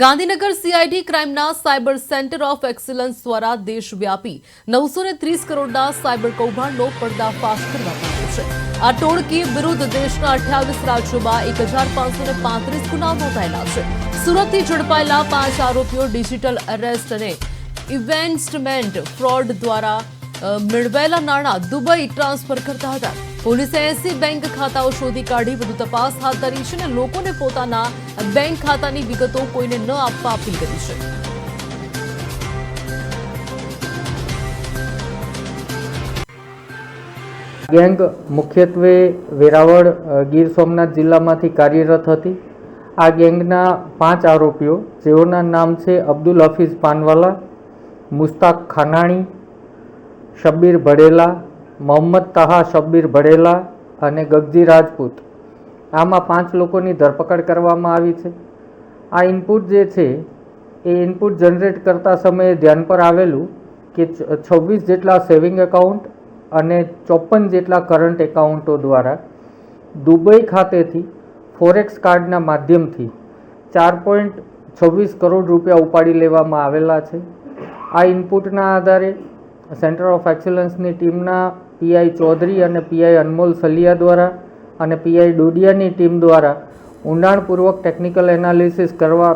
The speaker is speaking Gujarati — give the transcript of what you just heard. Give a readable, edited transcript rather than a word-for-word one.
ગાંધીનગર સીઆઈડી ક્રાઇમના સાયબર સેન્ટર ઓફ એક્સલન્સ દ્વારા દેશવ્યાપી 930 કરોડના સાયબર કૌભાંડનો પર્દાફાશ કરવામાં આવ્યો છે। આ ટોળકી વિરુદ્ધ દેશના 28 રાજ્યોમાં 1535 ગુનાઓ નોંધાયેલા છે। સુરતથી ઝડપાયેલા 5 આરોપીઓ ડિજિટલ અરેસ્ટ અને ઇન્વેસ્ટમેન્ટ ફ્રોડ દ્વારા મેળવેલા નાણાં દુબઈ ટ્રાન્સફર કરતા હતા। પોલીસે 80 બેંક ખાતાઓ શોધી કાઢી વધુ તપાસ હાથ ધરી છે અને લોકોને પોતાના બેંક ખાતાની વિગતો કોઈને ન આપવા અપીલ કરી છે। ગેંગ મુખ્યત્વે વેરાવળ ગીર સોમનાથ જિલ્લામાંથી કાર્યરત હતી। આ ગેંગના 5 આરોપીઓ જેઓના નામ છે અબ્દુલ હફીઝ પાનવાલા, મુસ્તાક ખાનાણી, શબ્બીર ભડેલા, મોહમ્મદ તાહા શબ્બીર ભડેલા અને ગગજી રાજપૂત। આમાં 5 લોકોની ધરપકડ કરવામાં આવી છે। આ ઇનપુટ જે છે એ ઇનપુટ જનરેટ કરતા સમયે ધ્યાન પર આવેલું કે 26 જેટલા સેવિંગ એકાઉન્ટ અને 54 જેટલા કરંટ એકાઉન્ટો દ્વારા દુબઈ ખાતેથી ફોરેક્સ કાર્ડના માધ્યમથી 4.26 કરોડ રૂપિયા ઉપાડી લેવામાં આવેલા છે। આ ઇનપુટના આધારે સેન્ટર ઓફ એક્સલન્સની ટીમના પીઆઈ ચૌધરી અને પીઆઈ અનમોલ સલિયા દ્વારા અને પીઆઈ ડોડિયાની ટીમ દ્વારા ઊંડાણપૂર્વક ટેકનિકલ એનાલિસિસ કરવા